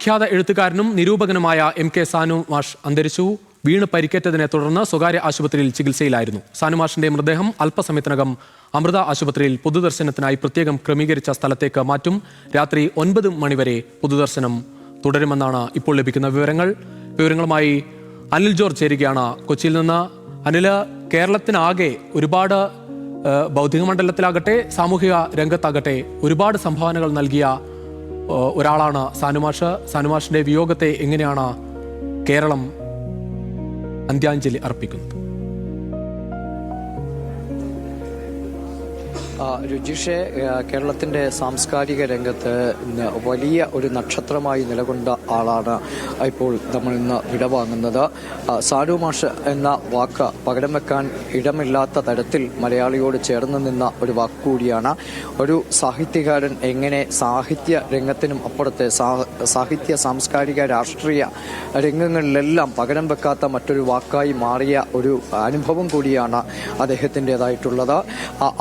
വിഖ്യാത എഴുത്തുകാരനും നിരൂപകനുമായ MK സാനു മാഷ് അന്തരിച്ചു. വീണ് പരിക്കേറ്റതിനെ തുടർന്ന് സ്വകാര്യ ആശുപത്രിയിൽ ചികിത്സയിലായിരുന്നു. സാനു മാഷിന്റെ മൃതദേഹം അല്പസമയത്തിനകം അമൃത ആശുപത്രിയിൽ പൊതുദർശനത്തിനായി പ്രത്യേകം ക്രമീകരിച്ച സ്ഥലത്തേക്ക് മാറ്റും. രാത്രി 9 മണിവരെ പൊതുദർശനം തുടരുമെന്നാണ് ഇപ്പോൾ ലഭിക്കുന്ന വിവരങ്ങളുമായി അനിൽ ജോർജ് ചേരുകയാണ് കൊച്ചിയിൽ നിന്ന്. അനില്, കേരളത്തിനാകെ ഒരുപാട് ബൗദ്ധിക മണ്ഡലത്തിലാകട്ടെ സാമൂഹിക രംഗത്താകട്ടെ ഒരുപാട് സംഭാവനകൾ നൽകിയ ഒരാളാണ് സാനുമാഷ്. സാനുമാഷിന്റെ വിയോഗത്തെ എങ്ങനെയാണ് കേരളം അന്ത്യാഞ്ജലി അർപ്പിക്കുന്നത്? രുചിഷെ, കേരളത്തിൻ്റെ സാംസ്കാരിക രംഗത്ത് വലിയ ഒരു നക്ഷത്രമായി നിലകൊണ്ട ആളാണ് ഇപ്പോൾ നമ്മൾ ഇന്ന് വിടവാങ്ങുന്നത്. സാനു മാഷ് എന്ന വാക്ക് പകരം വെക്കാൻ ഇടമില്ലാത്ത തരത്തിൽ മലയാളിയോട് ചേർന്ന് നിന്ന ഒരു വാക്കുകൂടിയാണ്. ഒരു സാഹിത്യകാരൻ എങ്ങനെ സാഹിത്യ രംഗത്തിനും അപ്പുറത്തെ സാഹിത്യ സാംസ്കാരിക രാഷ്ട്രീയ രംഗങ്ങളിലെല്ലാം പകരം വെക്കാത്ത മറ്റൊരു വാക്കായി മാറിയ ഒരു അനുഭവം കൂടിയാണ് അദ്ദേഹത്തിൻ്റെതായിട്ടുള്ളത്.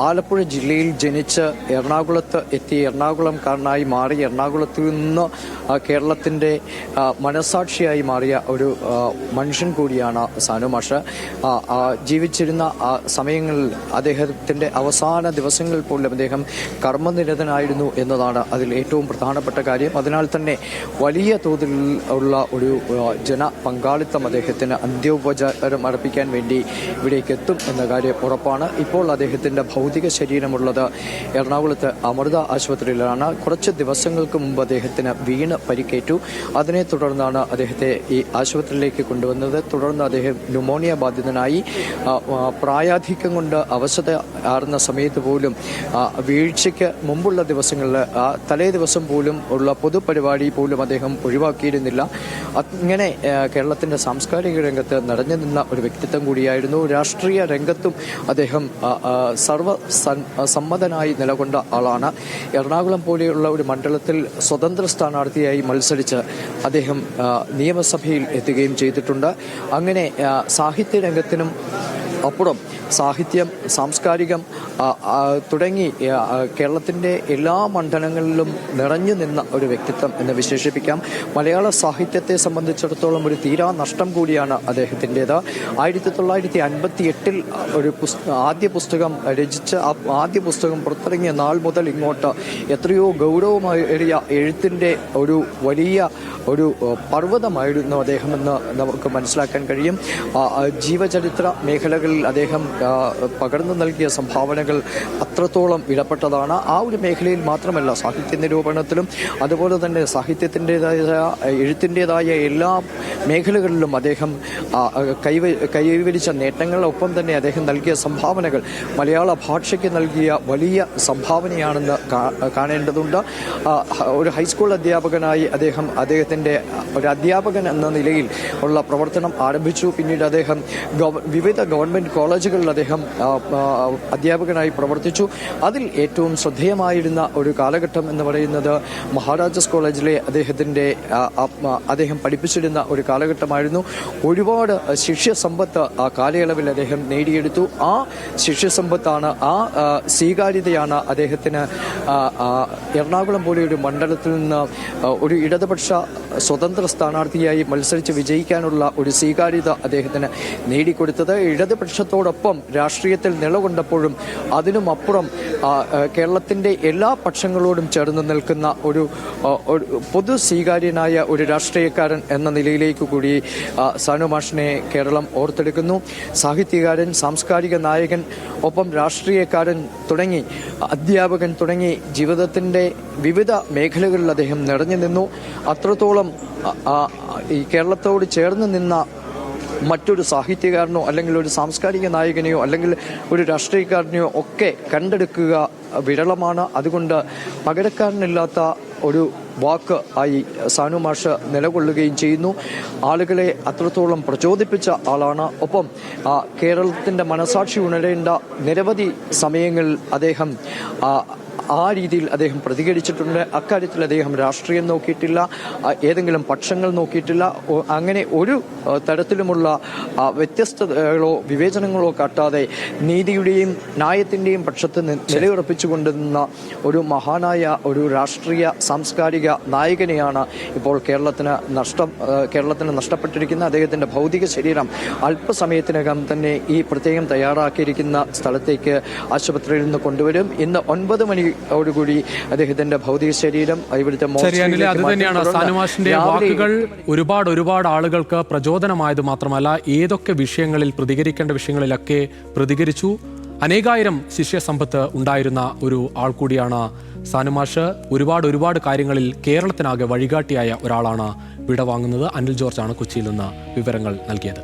ആലപ്പുഴ ജില്ലയിൽ ജനിച്ച് എറണാകുളത്ത് എത്തി എറണാകുളംകാരനായി മാറി എറണാകുളത്ത് നിന്ന് കേരളത്തിൻ്റെ മനസാക്ഷിയായി മാറിയ ഒരു മനുഷ്യൻ കൂടിയാണ് സാനു മാഷ്. ജീവിച്ചിരുന്ന സമയങ്ങളിൽ അദ്ദേഹത്തിൻ്റെ അവസാന ദിവസങ്ങളിൽ പോലും അദ്ദേഹം കർമ്മനിരതനായിരുന്നു എന്നതാണ് അതിൽ ഏറ്റവും പ്രധാനപ്പെട്ട കാര്യം. അതിനാൽ തന്നെ വലിയ തോതിൽ ഉള്ള ഒരു ജനപങ്കാളിത്തം അദ്ദേഹത്തിന് അന്ത്യോപചാരം അർപ്പിക്കാൻ വേണ്ടി ഇവിടേക്ക് എത്തും എന്ന കാര്യം ഉറപ്പാണ്. ഇപ്പോൾ അദ്ദേഹത്തിൻ്റെ ഭൗതിക ശരീരമുള്ളത് എറണാകുളത്ത് അമൃത ആശുപത്രിയിലാണ്. കുറച്ച് ദിവസങ്ങൾക്ക് മുമ്പ് അദ്ദേഹത്തിന് വീണ് പരിക്കേറ്റു. അതിനെ തുടർന്നാണ് അദ്ദേഹത്തെ ഈ ആശുപത്രിയിലേക്ക് കൊണ്ടുവന്നത്. തുടർന്ന് അദ്ദേഹം ന്യൂമോണിയ ബാധിതനായി. പ്രായാധിക്യം കൊണ്ട് അവശത ആർന്ന സമയത്ത് പോലും വീഴ്ചയ്ക്ക് മുമ്പുള്ള ദിവസങ്ങളിൽ തലേ ദിവസം പോലും ഉള്ള പൊതുപരിപാടി പോലും അദ്ദേഹം ഒഴിവാക്കിയിരുന്നില്ല. അങ്ങനെ കേരളത്തിൻ്റെ സാംസ്കാരിക രംഗത്ത് നിറഞ്ഞു നിന്ന ഒരു വ്യക്തിത്വം കൂടിയായിരുന്നു. രാഷ്ട്രീയ രംഗത്തും അദ്ദേഹം സമ്മതനായി നിലകൊണ്ട ആളാണ്. എറണാകുളം പോലെയുള്ള ഒരു മണ്ഡലത്തിൽ സ്വതന്ത്ര സ്ഥാനാർത്ഥിയായി മത്സരിച്ച് അദ്ദേഹം നിയമസഭയിൽ എത്തുകയും ചെയ്തിട്ടുണ്ട്. അങ്ങനെ സാഹിത്യ രംഗത്തിനും അപ്പുറം സാഹിത്യം, സാംസ്കാരികം തുടങ്ങി കേരളത്തിൻ്റെ എല്ലാ മണ്ഡലങ്ങളിലും നിറഞ്ഞു നിന്ന ഒരു വ്യക്തിത്വം എന്ന് വിശേഷിപ്പിക്കാം. മലയാള സാഹിത്യത്തെ സംബന്ധിച്ചിടത്തോളം ഒരു തീരാ നഷ്ടം കൂടിയാണ് അദ്ദേഹത്തിൻ്റേത്. 1958 ഒരു ആദ്യ പുസ്തകം രചിച്ച് ആദ്യ പുസ്തകം പുറത്തിറങ്ങിയ നാൾ മുതൽ ഇങ്ങോട്ട് എത്രയോ ഗൗരവമേറിയ എഴുത്തിൻ്റെ ഒരു വലിയ ഒരു പർവ്വതമായിരുന്നു അദ്ദേഹമെന്ന് നമുക്ക് മനസ്സിലാക്കാൻ കഴിയും. ജീവചരിത്ര മേഖലകളിൽ അദ്ദേഹം പകർന്നു നൽകിയ സംഭാവനകൾ അത്രത്തോളം വിലപ്പെട്ടതാണ്. ആ ഒരു മേഖലയിൽ മാത്രമല്ല, സാഹിത്യ നിരൂപണത്തിലും അതുപോലെ തന്നെ സാഹിത്യത്തിൻ്റെതായ എഴുത്തിൻ്റെതായ എല്ലാ മേഖലകളിലും അദ്ദേഹം കൈവരിച്ച നേട്ടങ്ങളൊപ്പം തന്നെ അദ്ദേഹം നൽകിയ സംഭാവനകൾ മലയാള ഭാഷയ്ക്ക് നൽകിയ വലിയ സംഭാവനയാണെന്ന് കാണേണ്ടതുണ്ട്. ഒരു ഹൈസ്കൂൾ അധ്യാപകനായി അദ്ദേഹത്തിൻ്റെ ഒരു അധ്യാപകൻ എന്ന നിലയിൽ ഉള്ള പ്രവർത്തനം ആരംഭിച്ചു. പിന്നീട് അദ്ദേഹം വിവിധ ഗവൺമെൻറ് കോളേജുകളിൽ അദ്ദേഹം അധ്യാപകനായി പ്രവർത്തിച്ചു. അതിൽ ഏറ്റവും ശ്രദ്ധേയമായിരുന്ന ഒരു കാലഘട്ടം എന്ന് പറയുന്നത് മഹാരാജാസ് കോളേജിലെ അദ്ദേഹം പഠിപ്പിച്ചിരുന്ന ഒരു കാലഘട്ടമായിരുന്നു. ഒരുപാട് ശിഷ്യസമ്പത്ത് ആ കാലയളവിൽ അദ്ദേഹം നേടിയെടുത്തു. ആ ശിഷ്യസമ്പത്താണ്, ആ സ്വീകാര്യതയാണ് അദ്ദേഹത്തിന് എറണാകുളം പോലെ ഒരു മണ്ഡലത്തിൽ നിന്ന് ഒരു ഇടതുപക്ഷ സ്വതന്ത്ര സ്ഥാനാർത്ഥിയായി മത്സരിച്ച് വിജയിക്കാനുള്ള ഒരു സ്വീകാര്യത അദ്ദേഹത്തിന് നേടിക്കൊടുത്തത്. ഇടതുപക്ഷത്തോടൊപ്പം രാഷ്ട്രീയത്തിൽ നിലകൊണ്ടപ്പോഴും അതിനുമപ്പുറം കേരളത്തിൻ്റെ എല്ലാ പക്ഷങ്ങളോടും ചേർന്ന് നിൽക്കുന്ന ഒരു പൊതു സ്വീകാര്യനായ ഒരു രാഷ്ട്രീയക്കാരൻ എന്ന നിലയിലേക്ക് കൂടി സാനു മാഷിനെ കേരളം ഓർത്തെടുക്കുന്നു. സാഹിത്യകാരൻ, സാംസ്കാരിക നായകൻ, ഒപ്പം രാഷ്ട്രീയക്കാരൻ തുടങ്ങി അധ്യാപകൻ തുടങ്ങി ജീവിതത്തിൻ്റെ വിവിധ മേഖലകളിൽ അദ്ദേഹം നിറഞ്ഞു നിന്നു. അത്രത്തോളം ഈ കേരളത്തോട് ചേർന്ന് നിന്ന മറ്റൊരു സാഹിത്യകാരനോ അല്ലെങ്കിൽ ഒരു സാംസ്കാരിക നായകനെയോ അല്ലെങ്കിൽ ഒരു രാഷ്ട്രീയക്കാരനെയോ ഒക്കെ കണ്ടെടുക്കുക വിരളമാണ്. അതുകൊണ്ട് പകരക്കാരനില്ലാത്ത ഒരു വാക്ക് ആയി സാനു മാഷ് നിലകൊള്ളുകയും ചെയ്യുന്നു. ആളുകളെ അത്രത്തോളം പ്രചോദിപ്പിച്ച ആളാണ്. ഒപ്പം കേരളത്തിൻ്റെ മനസാക്ഷി ഉണരേണ്ട നിരവധി സമയങ്ങളിൽ അദ്ദേഹം ആ രീതിയിൽ അദ്ദേഹം പ്രതികരിച്ചിട്ടുണ്ട്. അക്കാര്യത്തിൽ അദ്ദേഹം രാഷ്ട്രീയം നോക്കിയിട്ടില്ല, ഏതെങ്കിലും പക്ഷങ്ങൾ നോക്കിയിട്ടില്ല. അങ്ങനെ ഒരു തരത്തിലുമുള്ള വ്യത്യസ്തതകളോ വിവേചനങ്ങളോ കാട്ടാതെ നീതിയുടെയും ന്യായത്തിന്റെയും പക്ഷത്ത് നിലയുറപ്പിച്ചുകൊണ്ടിരുന്ന ഒരു മഹാനായ ഒരു രാഷ്ട്രീയ സാംസ്കാരിക നായകനെയാണ് ഇപ്പോൾ കേരളത്തിന് നഷ്ടപ്പെട്ടിരിക്കുന്ന. അദ്ദേഹത്തിന്റെ ഭൗതിക ശരീരം അല്പസമയത്തിനകം തന്നെ ഈ പ്രത്യേകം തയ്യാറാക്കിയിരിക്കുന്ന സ്ഥലത്തേക്ക് ആശുപത്രിയിൽ നിന്ന് കൊണ്ടുവരും. ഇന്ന് 9 മണിയോടുകൂടി അദ്ദേഹത്തിന്റെ ഭൗതിക ശരീരം ഇവിടുത്തെ അത് തന്നെയാണ് സാനുമാഷിന്റെ വാക്കുകൾ. ഒരുപാട് ആളുകൾക്ക് പ്രചോദനമായത് മാത്രമല്ല, ഏതൊക്കെ വിഷയങ്ങളിൽ പ്രതികരിക്കേണ്ട വിഷയങ്ങളിലൊക്കെ പ്രതികരിച്ചു. അനേകായിരം ശിഷ്യസമ്പത്ത് ഉണ്ടായിരുന്ന ഒരു ആൾ കൂടിയാണ് സാനുമാഷ്. ഒരുപാട് കാര്യങ്ങളിൽ കേരളത്തിനാകെ വഴികാട്ടിയായ ഒരാളാണ് വിടവാങ്ങുന്നത്. അനിൽ ജോർജാണ് കൊച്ചിയിൽ നിന്ന് വിവരങ്ങൾ നൽകിയത്.